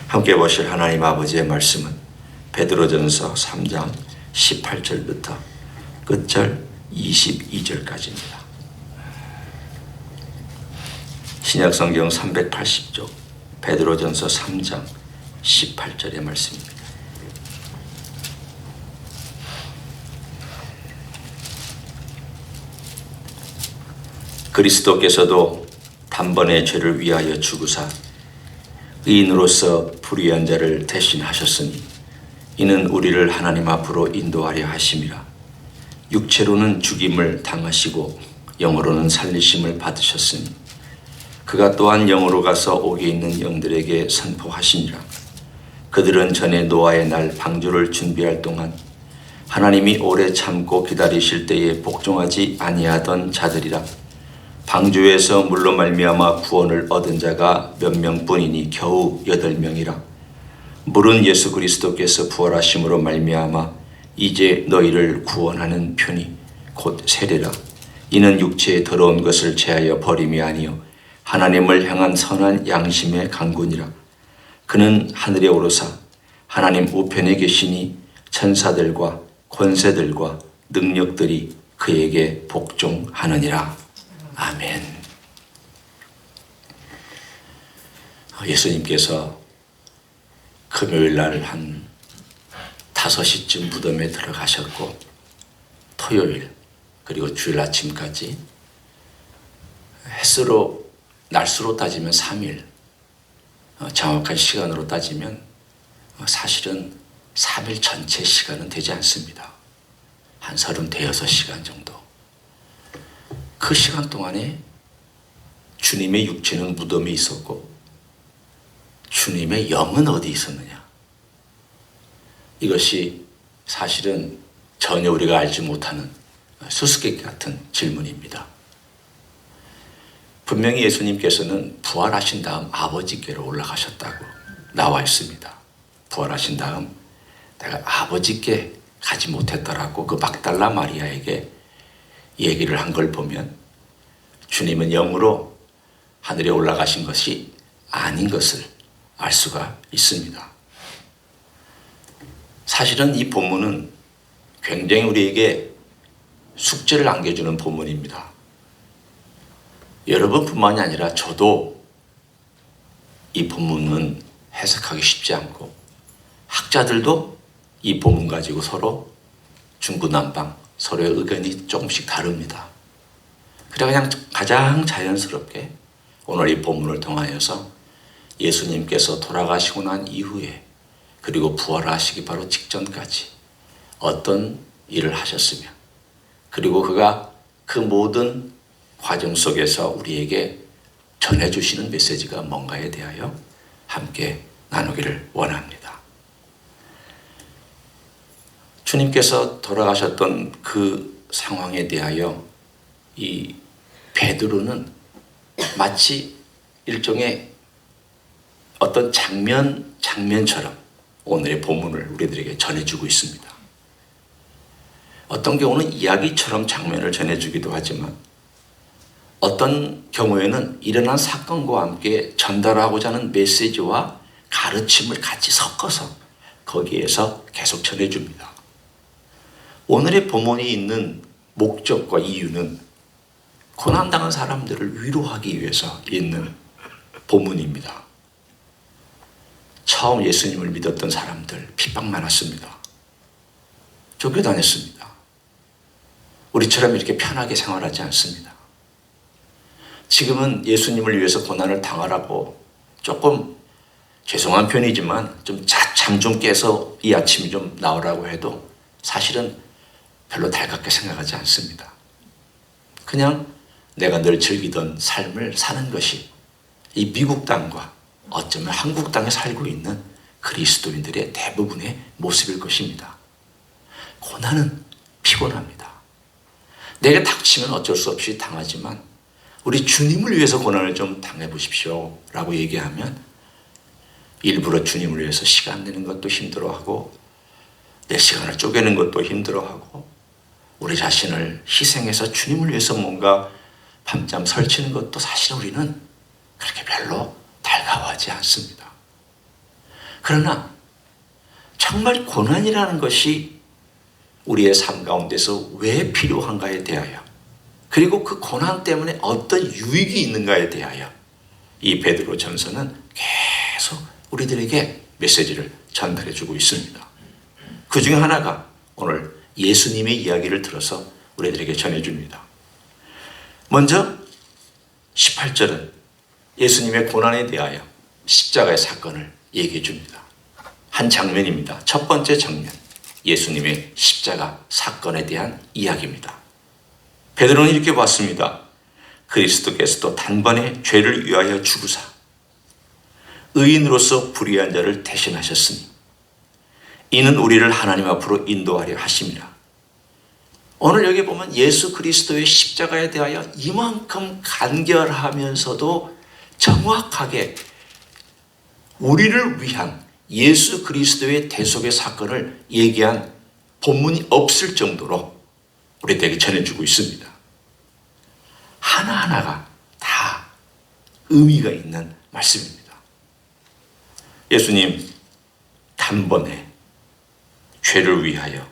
함께 보실 하나님 아버지의 말씀은 베드로전서 3장 18절부터 끝절 22절까지입니다. 신약성경 380쪽 베드로전서 3장 18절의 말씀입니다. 그리스도께서도 단번에 죄를 위하여 죽으사 의인으로서 불의한 자를 대신하셨으니 이는 우리를 하나님 앞으로 인도하려 하심이라. 육체로는 죽임을 당하시고 영으로는 살리심을 받으셨으니 그가 또한 영으로 가서 옥에 있는 영들에게 선포하시니라. 그들은 전에 노아의 날 방주를 준비할 동안 하나님이 오래 참고 기다리실 때에 복종하지 아니하던 자들이라. 방주에서 물로 말미암아 구원을 얻은 자가 몇 명뿐이니 겨우 8명이라. 물은 예수 그리스도께서 부활하심으로 말미암아 이제 너희를 구원하는 편이 곧 세례라. 이는 육체의 더러운 것을 제하여 버림이 아니요 하나님을 향한 선한 양심의 강군이라. 그는 하늘에 오르사 하나님 우편에 계시니 천사들과 권세들과 능력들이 그에게 복종하느니라. 아멘. 예수님께서 금요일 날 한 5시쯤 무덤에 들어가셨고 토요일 그리고 주일 아침까지 햇수로 날수로 따지면 3일, 정확한 시간으로 따지면 사실은 3일 전체 시간은 되지 않습니다. 한 36시간 정도. 그 시간 동안에 주님의 육체는 무덤에 있었고 주님의 영은 어디 있었느냐? 이것이 사실은 전혀 우리가 알지 못하는 수수께끼 같은 질문입니다. 분명히 예수님께서는 부활하신 다음 아버지께로 올라가셨다고 나와 있습니다. 부활하신 다음 내가 아버지께 가지 못했다라고 그 막달라 마리아에게 얘기를 한 걸 보면 주님은 영으로 하늘에 올라가신 것이 아닌 것을 알 수가 있습니다. 사실은 이 본문은 굉장히 우리에게 숙제를 안겨주는 본문입니다. 여러분뿐만이 아니라 저도 이 본문은 해석하기 쉽지 않고 학자들도 이 본문 가지고 서로 중구난방 서로의 의견이 조금씩 다릅니다. 그래 그냥 가장 자연스럽게 오늘 이 본문을 통하여서 예수님께서 돌아가시고 난 이후에 그리고 부활하시기 바로 직전까지 어떤 일을 하셨으며 그리고 그가 그 모든 과정 속에서 우리에게 전해주시는 메시지가 뭔가에 대하여 함께 나누기를 원합니다. 주님께서 돌아가셨던 그 상황에 대하여 이 베드로는 마치 일종의 어떤 장면처럼 오늘의 본문을 우리들에게 전해주고 있습니다. 어떤 경우는 이야기처럼 장면을 전해주기도 하지만 어떤 경우에는 일어난 사건과 함께 전달하고자 하는 메시지와 가르침을 같이 섞어서 거기에서 계속 전해줍니다. 오늘의 본문이 있는 목적과 이유는 고난당한 사람들을 위로하기 위해서 있는 본문입니다. 처음 예수님을 믿었던 사람들 핍박 많았습니다. 쫓겨다녔습니다. 우리처럼 이렇게 편하게 생활하지 않습니다. 지금은 예수님을 위해서 고난을 당하라고 조금 죄송한 편이지만 좀 잠 좀 깨서 이 아침이 좀 나오라고 해도 사실은 별로 달갑게 생각하지 않습니다. 그냥 내가 늘 즐기던 삶을 사는 것이 이 미국 땅과 어쩌면 한국 땅에 살고 있는 그리스도인들의 대부분의 모습일 것입니다. 고난은 피곤합니다. 내가 닥치면 어쩔 수 없이 당하지만 우리 주님을 위해서 고난을 좀 당해보십시오 라고 얘기하면 일부러 주님을 위해서 시간 내는 것도 힘들어하고 내 시간을 쪼개는 것도 힘들어하고 우리 자신을 희생해서 주님을 위해서 뭔가 밤잠 설치는 것도 사실 우리는 그렇게 별로 달가워하지 않습니다. 그러나 정말 고난이라는 것이 우리의 삶 가운데서 왜 필요한가에 대하여, 그리고 그 고난 때문에 어떤 유익이 있는가에 대하여 이 베드로 전서는 계속 우리들에게 메시지를 전달해 주고 있습니다. 그 중에 하나가 오늘 예수님의 이야기를 들어서 우리들에게 전해줍니다. 먼저 18절은 예수님의 고난에 대하여 십자가의 사건을 얘기해 줍니다. 한 장면입니다. 첫 번째 장면, 예수님의 십자가 사건에 대한 이야기입니다. 베드로는 이렇게 봤습니다. 그리스도께서도 단번에 죄를 위하여 죽으사 의인으로서 불의한 자를 대신하셨으니 이는 우리를 하나님 앞으로 인도하려 하심이라. 오늘 여기 보면 예수 그리스도의 십자가에 대하여 이만큼 간결하면서도 정확하게 우리를 위한 예수 그리스도의 대속의 사건을 얘기한 본문이 없을 정도로 우리에게 전해주고 있습니다. 하나하나가 다 의미가 있는 말씀입니다. 예수님 단번에 죄를 위하여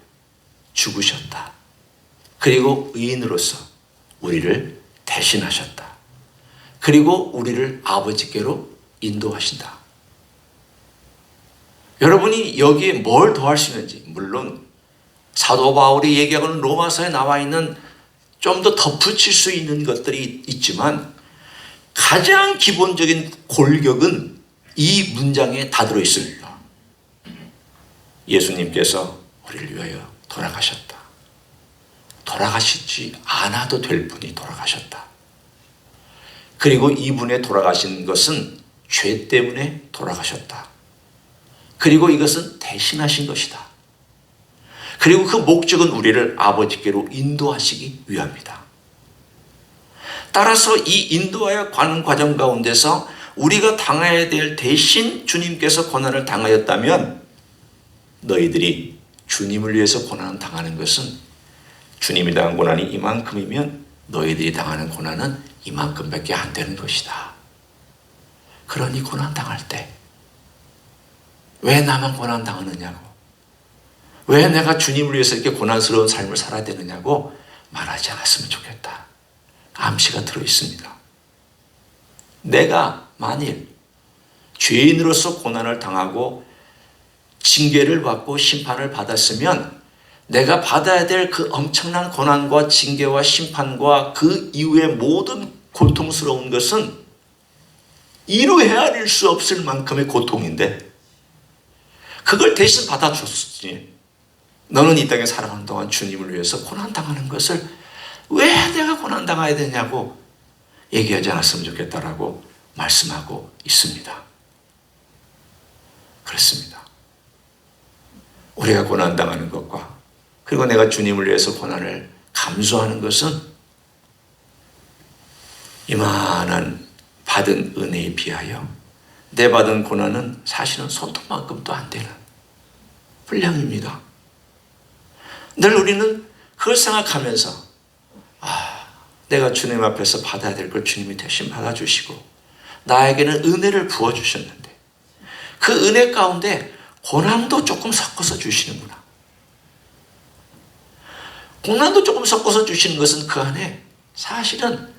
죽으셨다. 그리고 의인으로서 우리를 대신하셨다. 그리고 우리를 아버지께로 인도하신다. 여러분이 여기에 뭘 더할 수 있는지, 물론 사도 바울이 얘기하고는 로마서에 나와 있는 좀 더 덧붙일 수 있는 것들이 있지만 가장 기본적인 골격은 이 문장에 다 들어 있습니다. 예수님께서 우리를 위하여 돌아가셨다. 돌아가시지 않아도 될 분이 돌아가셨다. 그리고 이분의 돌아가신 것은 죄 때문에 돌아가셨다. 그리고 이것은 대신하신 것이다. 그리고 그 목적은 우리를 아버지께로 인도하시기 위함이다. 따라서 이 인도하여 가는 과정 가운데서 우리가 당해야 될 대신 주님께서 고난을 당하였다면 너희들이 주님을 위해서 고난을 당하는 것은 주님이 당한 고난이 이만큼이면 너희들이 당하는 고난은 이만큼밖에 안 되는 것이다. 그러니 고난 당할 때 왜 나만 고난 당하느냐고, 왜 내가 주님을 위해서 이렇게 고난스러운 삶을 살아야 되느냐고 말하지 않았으면 좋겠다. 암시가 들어있습니다. 내가 만일 죄인으로서 고난을 당하고 징계를 받고 심판을 받았으면 내가 받아야 될 그 엄청난 고난과 징계와 심판과 그 이후의 모든 고통스러운 것은 이루 헤아릴 수 없을 만큼의 고통인데 그걸 대신 받아줬지. 너는 이 땅에 살아가는 동안 주님을 위해서 고난당하는 것을 왜 내가 고난당해야 되냐고 얘기하지 않았으면 좋겠다라고 말씀하고 있습니다. 그렇습니다. 우리가 고난당하는 것과 그리고 내가 주님을 위해서 고난을 감수하는 것은 이만한 받은 은혜에 비하여 내 받은 고난은 사실은 손톱만큼도 안 되는 분량입니다. 늘 우리는 그걸 생각하면서 내가 주님 앞에서 받아야 될 걸 주님이 대신 받아주시고 나에게는 은혜를 부어주셨는데 그 은혜 가운데 고난도 조금 섞어서 주시는구나. 고난도 조금 섞어서 주시는 것은 그 안에 사실은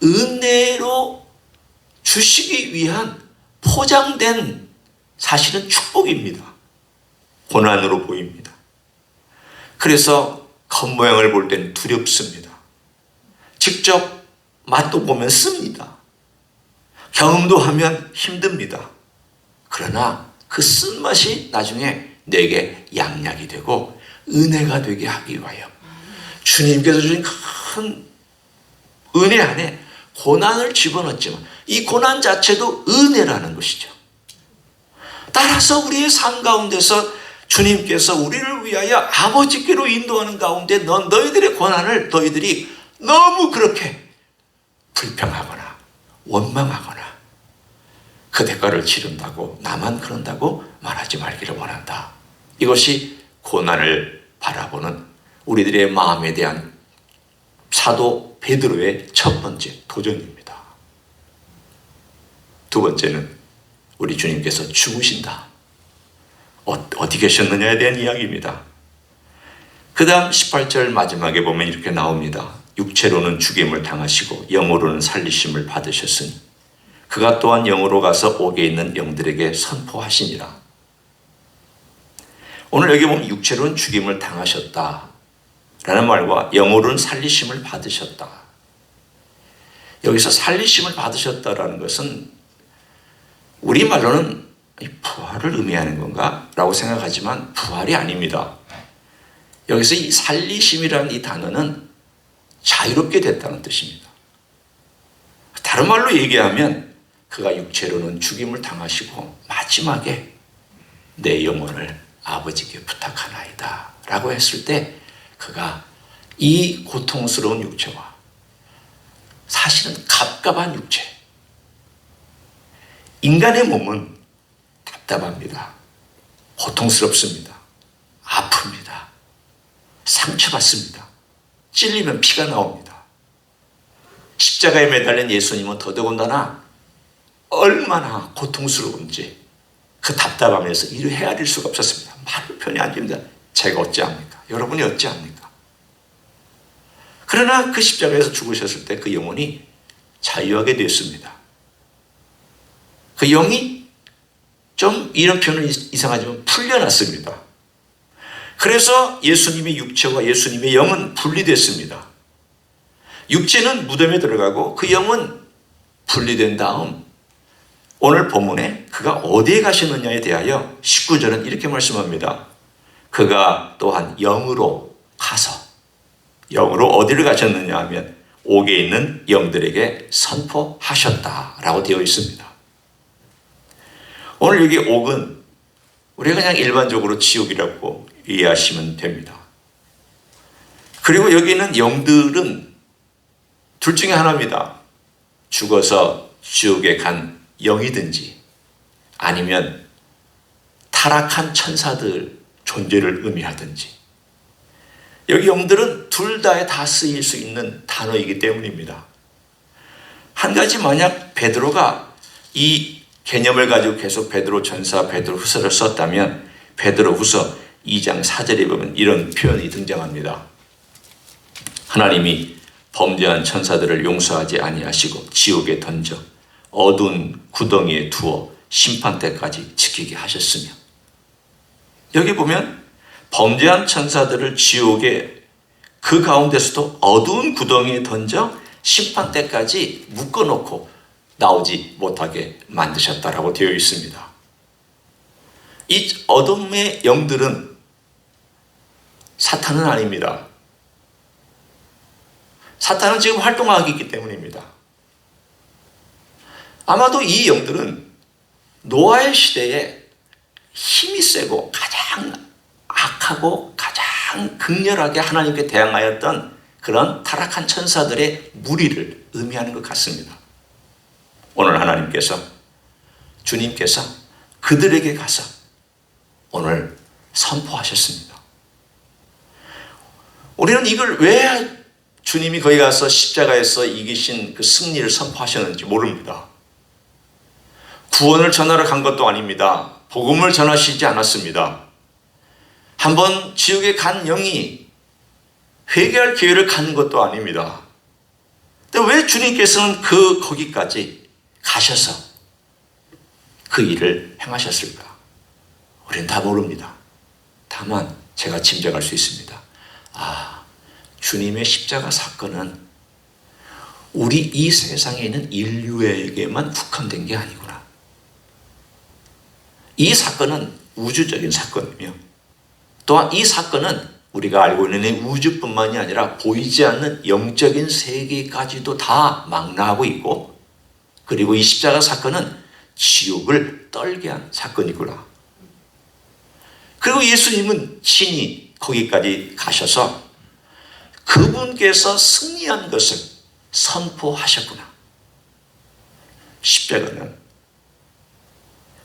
은혜로 주시기 위한 포장된 사실은 축복입니다. 고난으로 보입니다. 그래서 겉모양을 볼 때는 두렵습니다. 직접 맛도 보면 씁니다. 경험도 하면 힘듭니다. 그러나 그 쓴맛이 나중에 내게 양약이 되고 은혜가 되게 하기 위하여 주님께서 주신 큰 은혜 안에 고난을 집어넣었지만 이 고난 자체도 은혜라는 것이죠. 따라서 우리의 삶 가운데서 주님께서 우리를 위하여 아버지께로 인도하는 가운데 너희들의 고난을 너희들이 너무 그렇게 불평하거나 원망하거나 그 대가를 치른다고 나만 그런다고 말하지 말기를 원한다. 이것이 고난을 바라보는 우리들의 마음에 대한 사도 베드로의 첫 번째 도전입니다. 두 번째는 우리 주님께서 죽으신다. 어디 계셨느냐에 대한 이야기입니다. 그 다음 18절 마지막에 보면 이렇게 나옵니다. 육체로는 죽임을 당하시고 영으로는 살리심을 받으셨으니 그가 또한 영으로 가서 옥에 있는 영들에게 선포하시니라. 오늘 여기 보면 육체로는 죽임을 당하셨다 라는 말과 영으로는 살리심을 받으셨다. 여기서 살리심을 받으셨다라는 것은 우리말로는 부활을 의미하는 건가? 라고 생각하지만 부활이 아닙니다. 여기서 이 살리심이라는 이 단어는 자유롭게 됐다는 뜻입니다. 다른 말로 얘기하면 그가 육체로는 죽임을 당하시고 마지막에 내 영혼을 아버지께 부탁하나이다 라고 했을 때 그가 이 고통스러운 육체와 사실은 갑갑한 육체, 인간의 몸은 답답합니다. 고통스럽습니다. 아픕니다. 상처받습니다. 찔리면 피가 나옵니다. 십자가에 매달린 예수님은 더더군다나 얼마나 고통스러운지 그 답답함에서 이를 헤아릴 수가 없었습니다. 말을 편히 안 됩니다. 제가 어찌합니까? 여러분이 어찌합니까? 그러나 그 십자가에서 죽으셨을 때 그 영혼이 자유하게 되었습니다. 그 영이 좀 이런 표현은 이상하지만 풀려났습니다. 그래서 예수님의 육체와 예수님의 영은 분리됐습니다. 육체는 무덤에 들어가고 그 영은 분리된 다음 오늘 본문에 그가 어디에 가셨느냐에 대하여 19절은 이렇게 말씀합니다. 그가 또한 영으로 가서, 영으로 어디를 가셨느냐 하면 옥에 있는 영들에게 선포하셨다라고 되어 있습니다. 오늘 여기 옥은 우리가 그냥 일반적으로 지옥이라고 이해하시면 됩니다. 그리고 여기 있는 영들은 둘 중에 하나입니다. 죽어서 지옥에 간 영이든지 아니면 타락한 천사들 존재를 의미하든지, 여기 영들은 둘 다에 다 쓰일 수 있는 단어이기 때문입니다. 한 가지, 만약 베드로가 이 개념을 가지고 계속 베드로 전서, 베드로 후서를 썼다면 베드로 후서 2장 4절에 보면 이런 표현이 등장합니다. 하나님이 범죄한 천사들을 용서하지 아니하시고 지옥에 던져 어두운 구덩이에 두어 심판 때까지 지키게 하셨으며, 여기 보면 범죄한 천사들을 지옥에 그 가운데서도 어두운 구덩이에 던져 심판 때까지 묶어놓고 나오지 못하게 만드셨다라고 되어 있습니다. 이 어둠의 영들은 사탄은 아닙니다. 사탄은 지금 활동하고 있기 때문입니다. 아마도 이 영들은 노아의 시대에 힘이 세고 가장 악하고 가장 극렬하게 하나님께 대항하였던 그런 타락한 천사들의 무리를 의미하는 것 같습니다. 오늘 하나님께서, 주님께서 그들에게 가서 오늘 선포하셨습니다. 우리는 이걸 왜 주님이 거기 가서 십자가에서 이기신 그 승리를 선포하셨는지 모릅니다. 구원을 전하러 간 것도 아닙니다. 복음을 전하시지 않았습니다. 한번 지옥에 간 영이 회개할 기회를 갖는 것도 아닙니다. 근데 왜 주님께서는 거기까지 가셔서 그 일을 행하셨을까? 우리는 다 모릅니다. 다만 제가 짐작할 수 있습니다. 주님의 십자가 사건은 우리 이 세상에 있는 인류에게만 국한된 게 아니구나. 이 사건은 우주적인 사건이며, 또한 이 사건은 우리가 알고 있는 우주뿐만이 아니라 보이지 않는 영적인 세계까지도 다 망라하고 있고, 그리고 이 십자가 사건은 지옥을 떨게 한 사건이구나. 그리고 예수님은 친히 거기까지 가셔서 그분께서 승리한 것을 선포하셨구나. 십자가는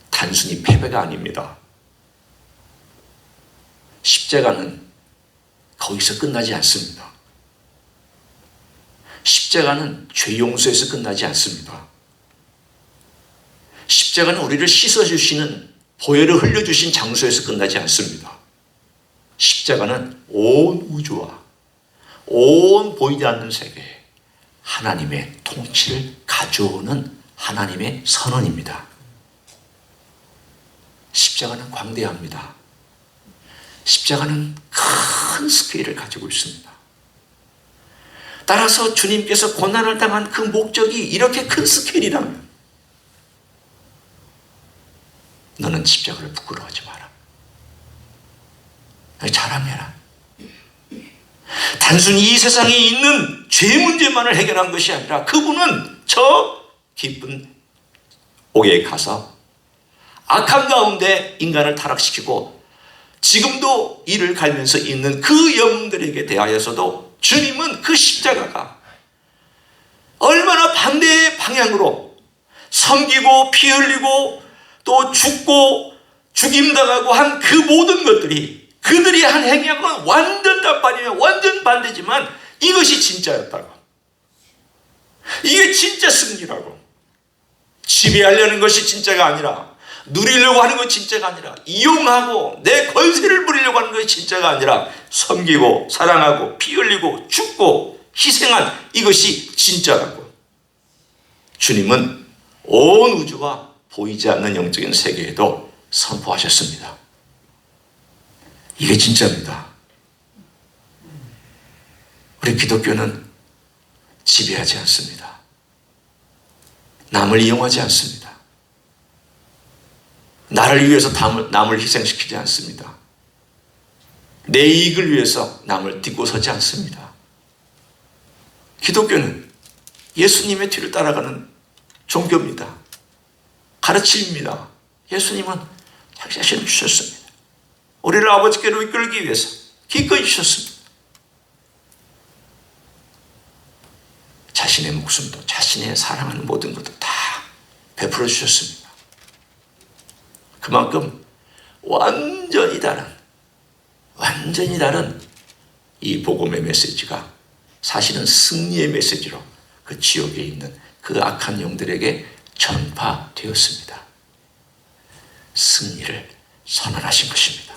단순히 패배가 아닙니다. 십자가는 거기서 끝나지 않습니다. 십자가는 죄 용서에서 끝나지 않습니다. 십자가는 우리를 씻어주시는 보혈을 흘려주신 장소에서 끝나지 않습니다. 십자가는 온 우주와 온 보이지 않는 세계에 하나님의 통치를 가져오는 하나님의 선언입니다. 십자가는 광대합니다. 십자가는 큰 스케일을 가지고 있습니다. 따라서 주님께서 고난을 당한 그 목적이 이렇게 큰 스케일이라면 너는 십자가를 부끄러워하지 마라. 자랑해라. 단순히 이 세상에 있는 죄 문제만을 해결한 것이 아니라 그분은 저 깊은 옥에 가서 악한 가운데 인간을 타락시키고 지금도 이를 갈면서 있는 그 영웅들에게 대하여서도 주님은 그 십자가가 얼마나 반대의 방향으로 섬기고 피 흘리고 또 죽고 죽임당하고 한 그 모든 것들이 그들이 한 행위하고는 완전 딴판이며 완전 반대지만 이것이 진짜였다고. 이게 진짜 승리라고. 지배하려는 것이 진짜가 아니라, 누리려고 하는 것이 진짜가 아니라, 이용하고 내 권세를 부리려고 하는 것이 진짜가 아니라 섬기고 사랑하고 피 흘리고 죽고 희생한 이것이 진짜라고. 주님은 온 우주와 보이지 않는 영적인 세계에도 선포하셨습니다. 이게 진짜입니다. 우리 기독교는 지배하지 않습니다. 남을 이용하지 않습니다. 나를 위해서 남을 희생시키지 않습니다. 내 이익을 위해서 남을 딛고 서지 않습니다. 기독교는 예수님의 뒤를 따라가는 종교입니다. 가르침입니다. 예수님은 자기 자신을 주셨습니다. 우리를 아버지께로 이끌기 위해서 기꺼이 주셨습니다. 자신의 목숨도 자신의 사랑하는 모든 것도 다 베풀어 주셨습니다. 그만큼 완전히 다른 이 복음의 메시지가 사실은 승리의 메시지로 그 지옥에 있는 그 악한 영들에게 전파되었습니다. 승리를 선언하신 것입니다.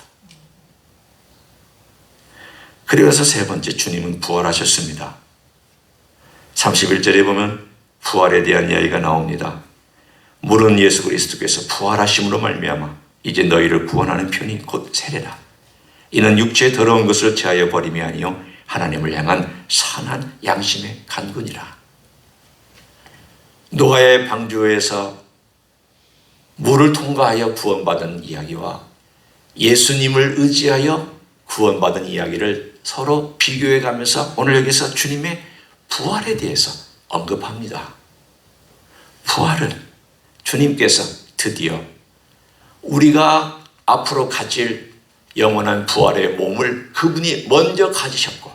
그래서 세 번째, 주님은 부활하셨습니다. 31절에 보면 부활에 대한 이야기가 나옵니다. 물은 예수 그리스도께서 부활하심으로 말미암아 이제 너희를 구원하는 편이 곧 세례라. 이는 육체의 더러운 것을 제하여 버림이 아니요 하나님을 향한 선한 양심의 간구니라. 노아의 방주에서 물을 통과하여 구원받은 이야기와 예수님을 의지하여 구원받은 이야기를 서로 비교해 가면서 오늘 여기서 주님의 부활에 대해서 언급합니다. 부활은 주님께서 드디어 우리가 앞으로 가질 영원한 부활의 몸을 그분이 먼저 가지셨고,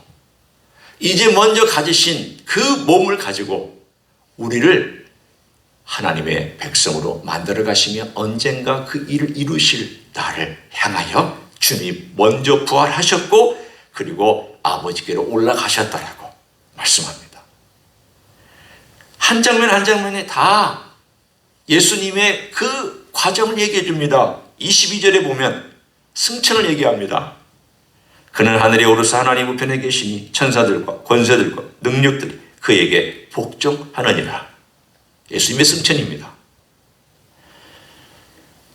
이제 먼저 가지신 그 몸을 가지고 우리를 하나님의 백성으로 만들어 가시며 언젠가 그 일을 이루실 날을 향하여 주님 먼저 부활하셨고 그리고 아버지께로 올라가셨다라고 말씀합니다. 한 장면 한 장면에 다 예수님의 그 과정을 얘기해 줍니다. 22절에 보면 승천을 얘기합니다. 그는 하늘에 오르사 하나님 우편에 계시니 천사들과 권세들과 능력들이 그에게 복종하느니라. 예수님의 승천입니다.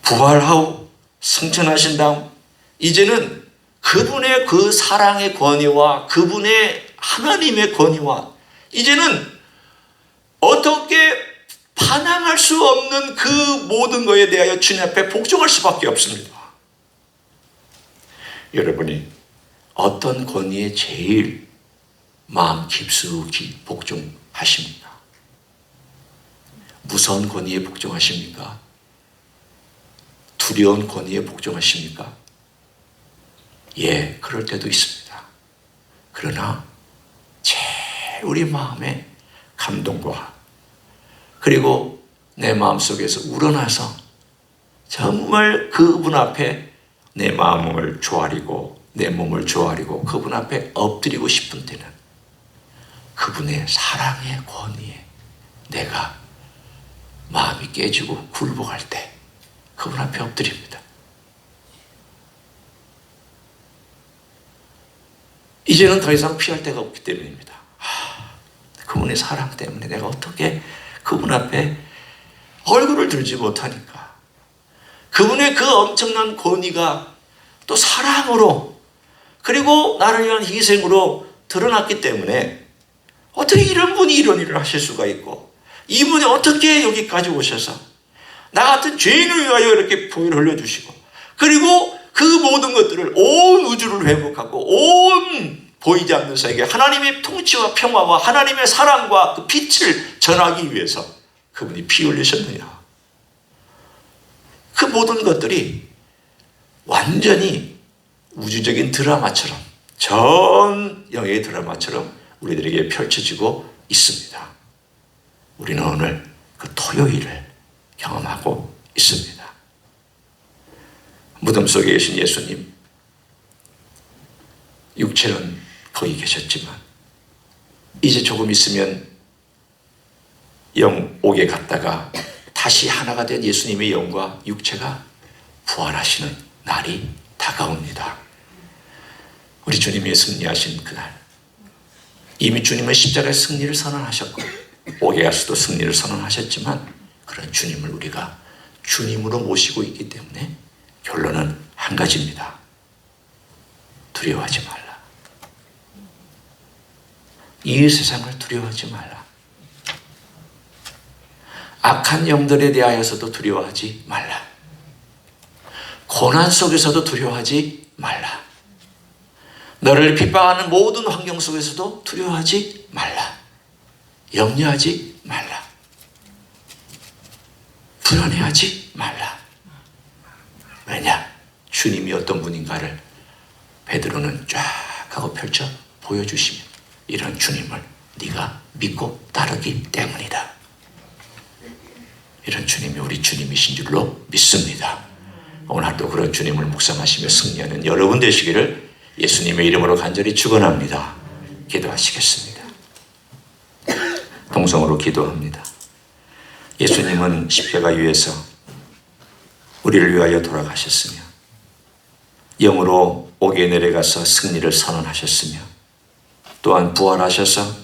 부활하고 승천하신 다음 이제는 그분의 그 사랑의 권위와 그분의 하나님의 권위와 이제는 어떻게 반항할 수 없는 그 모든 것에 대하여 주님 앞에 복종할 수밖에 없습니다. 여러분이 어떤 권위에 제일 마음 깊숙이 복종하십니까? 무서운 권위에 복종하십니까? 두려운 권위에 복종하십니까? 예, 그럴 때도 있습니다. 그러나 제일 우리 마음에 감동과 그리고 내 마음속에서 우러나서 정말 그분 앞에 내 마음을 조아리고 내 몸을 조아리고 그분 앞에 엎드리고 싶은 때는 그분의 사랑의 권위에 내가 마음이 깨지고 굴복할 때 그분 앞에 엎드립니다. 이제는 더 이상 피할 데가 없기 때문입니다. 그분의 사랑 때문에 내가 어떻게 그분 앞에 얼굴을 들지 못하니까, 그분의 그 엄청난 권위가 또 사랑으로 그리고 나를 위한 희생으로 드러났기 때문에 어떻게 이런 분이 이런 일을 하실 수가 있고, 이분이 어떻게 여기까지 오셔서 나 같은 죄인을 위하여 이렇게 보혈을 흘려주시고, 그리고 그 모든 것들을 온 우주를 회복하고 온 보이지 않는 세계 하나님의 통치와 평화와 하나님의 사랑과 그 빛을 전하기 위해서 그분이 피 흘리셨느냐. 그 모든 것들이 완전히 우주적인 드라마처럼, 전 영예의 드라마처럼 우리들에게 펼쳐지고 있습니다. 우리는 오늘 그 토요일을 경험하고 있습니다. 무덤 속에 계신 예수님, 육체는 거기 계셨지만 이제 조금 있으면 영옥에 갔다가 다시 하나가 된 예수님의 영과 육체가 부활하시는 날이 다가옵니다. 우리 주님이 승리하신 그날, 이미 주님은 십자가의 승리를 선언하셨고 옥에 가서도 승리를 선언하셨지만, 그런 주님을 우리가 주님으로 모시고 있기 때문에 결론은 한 가지입니다. 두려워하지 말라. 이 세상을 두려워하지 말라. 악한 영들에 대하여서도 두려워하지 말라. 고난 속에서도 두려워하지 말라. 너를 핍박하는 모든 환경 속에서도 두려워하지 말라. 염려하지 말라. 불안해하지 말라. 왜냐? 주님이 어떤 분인가를 베드로는 쫙 하고 펼쳐 보여주시면, 이런 주님을 네가 믿고 따르기 때문이다. 이런 주님이 우리 주님이신 줄로 믿습니다. 오늘 하루도 그런 주님을 묵상하시며 승리하는 여러분 되시기를 예수님의 이름으로 간절히 축원합니다. 기도하시겠습니다. 동성으로 기도합니다. 예수님은 십자가 위에서 우리를 위하여 돌아가셨으며 영으로 옥에 내려가서 승리를 선언하셨으며, 또한 부활하셔서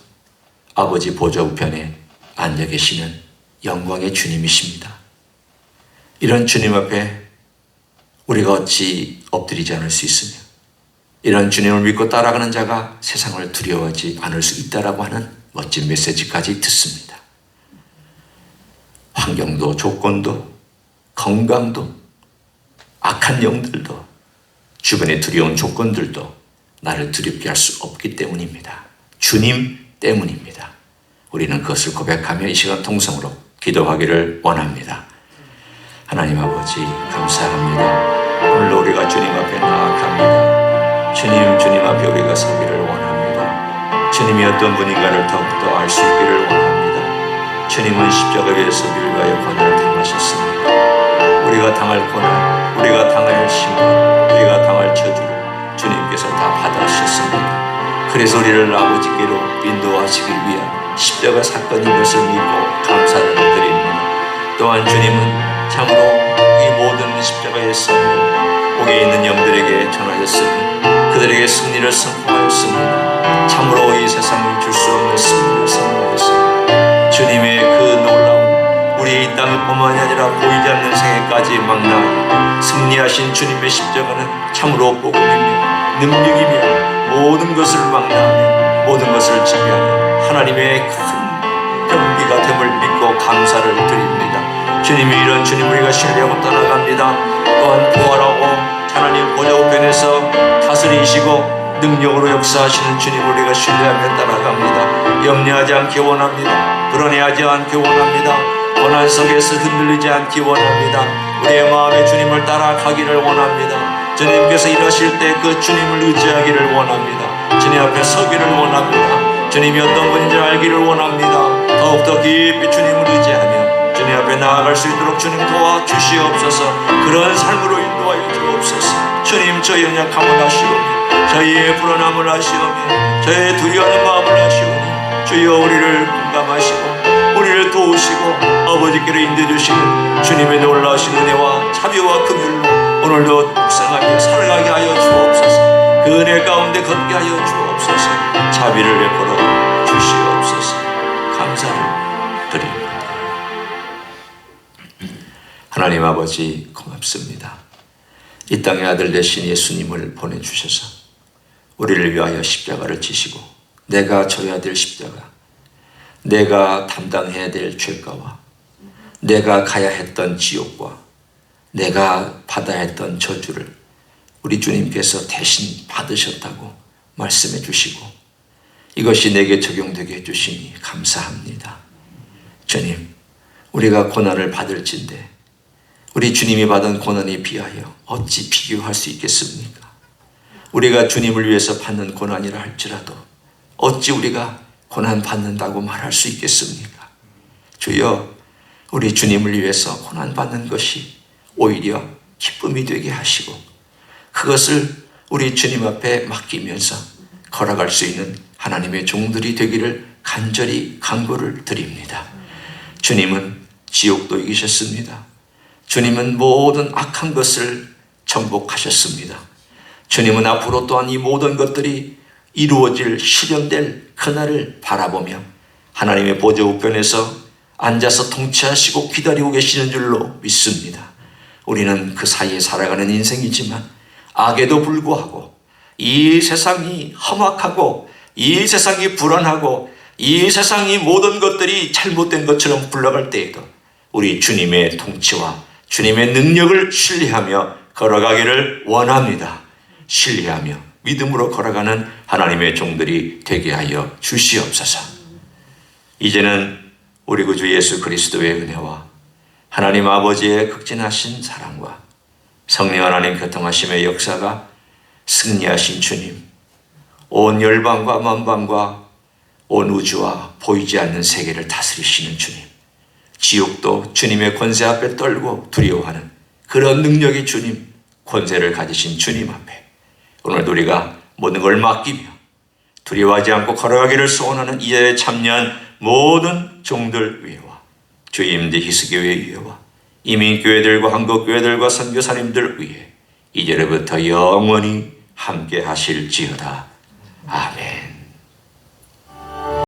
아버지 보좌 우편에 앉아 계시는 영광의 주님이십니다. 이런 주님 앞에 우리가 어찌 엎드리지 않을 수 있으며, 이런 주님을 믿고 따라가는 자가 세상을 두려워하지 않을 수 있다라고 하는 멋진 메시지까지 듣습니다. 환경도 조건도 건강도 악한 영들도 주변의 두려운 조건들도 나를 두렵게 할 수 없기 때문입니다. 주님 때문입니다. 우리는 그것을 고백하며 이 시간 통성으로 기도하기를 원합니다. 하나님 아버지 감사합니다. 오늘도 우리가 주님 앞에 나아갑니다. 주님 앞에 우리가 서기를 원합니다. 주님이 어떤 분인가를 더욱더 알 수 있기를 원합니다. 주님은 십자가 위에서 우리를 위하여 고난을 당하셨습니다. 우리가 당할 고난, 우리가 당할 심판, 우리가 당할 저주를 주님께서 다 받아주셨습니다. 그래서 우리를 아버지께로 인도하시기 위한 십자가 사건인 것을 믿고 감사를 드립니다. 또한 주님은 참으로 이 모든 십자가의 승리를 옥에 있는 영들에게 전하였으니 그들에게 승리를 선포하였습니다. 참으로 이 세상이 줄 수 없는 승리를 선포하였습니다. 주님의 그 놀라운 우리 이 땅을 뿐만이 아니라 보이지 않는 세계까지 망라하여 승리하신 주님의 십자가는 참으로 복음이며 능력이며 모든 것을 망라하며 모든 것을 지배하는 하나님의 큰 경비가 됨을 믿고 감사를 드립니다. 주님이 이런 주님 우리가 신뢰하고 따라갑니다. 또한 부활하고 하나님 보좌 우편에서 다스리시고 능력으로 역사하시는 주님 우리가 신뢰하며 따라갑니다. 염려하지 않기 원합니다. 불안해하지 않기 원합니다. 고난 속에서 흔들리지 않기 원합니다. 우리의 마음에 주님을 따라가기를 원합니다. 주님께서 일하실 때 그 주님을 의지하기를 원합니다. 주님 앞에 서기를 원합니다. 주님이 어떤 분인지 알기를 원합니다. 더욱더 깊이 주님을 의지하며 주님 앞에 나아갈 수 있도록 주님 도와주시옵소서. 그런 삶으로 인도하여 주옵소서. 주님 저희 연약함을 아시오니 저희의 불안함을 아시오니 저희의 두려워하는 마음을 아시오니 주여 우리를 공감하시고 우리를 도우시고 아버지께로 인도해주시는 주님의 놀라우신 은혜와 자비와 긍휼로 오늘도 묵상하며 살아가게 하여 주옵소서. 그 은혜 가운데 걷게 하여 주옵소서. 주시옵소서. 자비를 베풀어 주시옵소서. 감사를 드립니다. 하나님 아버지 고맙습니다. 이 땅의 아들 되신 예수님을 보내주셔서 우리를 위하여 십자가를 지시고 내가 져야 될 십자가, 내가 담당해야 될 죄가와 내가 가야 했던 지옥과 내가 받아야 했던 저주를 우리 주님께서 대신 받으셨다고 말씀해 주시고 이것이 내게 적용되게 해주시니 감사합니다. 주님, 우리가 고난을 받을진데 우리 주님이 받은 고난에 비하여 어찌 비교할 수 있겠습니까? 우리가 주님을 위해서 받는 고난이라 할지라도 어찌 우리가 고난 받는다고 말할 수 있겠습니까? 주여, 우리 주님을 위해서 고난 받는 것이 오히려 기쁨이 되게 하시고 그것을 우리 주님 앞에 맡기면서 걸어갈 수 있는 하나님의 종들이 되기를 간절히 간구를 드립니다. 주님은 지옥도 이기셨습니다. 주님은 모든 악한 것을 정복하셨습니다. 주님은 앞으로 또한 이 모든 것들이 이루어질 실현될 그날을 바라보며 하나님의 보좌 우편에서 앉아서 통치하시고 기다리고 계시는 줄로 믿습니다. 우리는 그 사이에 살아가는 인생이지만 악에도 불구하고 이 세상이 험악하고 이 세상이 불안하고 이 세상이 모든 것들이 잘못된 것처럼 굴러갈 때에도 우리 주님의 통치와 주님의 능력을 신뢰하며 걸어가기를 원합니다. 신뢰하며 믿음으로 걸어가는 하나님의 종들이 되게 하여 주시옵소서. 이제는 우리 구주 예수 그리스도의 은혜와 하나님 아버지의 극진하신 사랑과 성령 하나님 교통하심의 역사가 승리하신 주님, 온 열방과 만방과 온 우주와 보이지 않는 세계를 다스리시는 주님, 지옥도 주님의 권세 앞에 떨고 두려워하는 그런 능력의 주님, 권세를 가지신 주님 앞에 오늘도 우리가 모든 걸 맡기며 두려워하지 않고 걸어가기를 소원하는 이 자리에 참여한 모든 종들 위에와 주의 임대 히스교회 위에와 이민교회들과 한국교회들과 선교사님들 위에 이제로부터 영원히 함께 하실지어다. 아멘.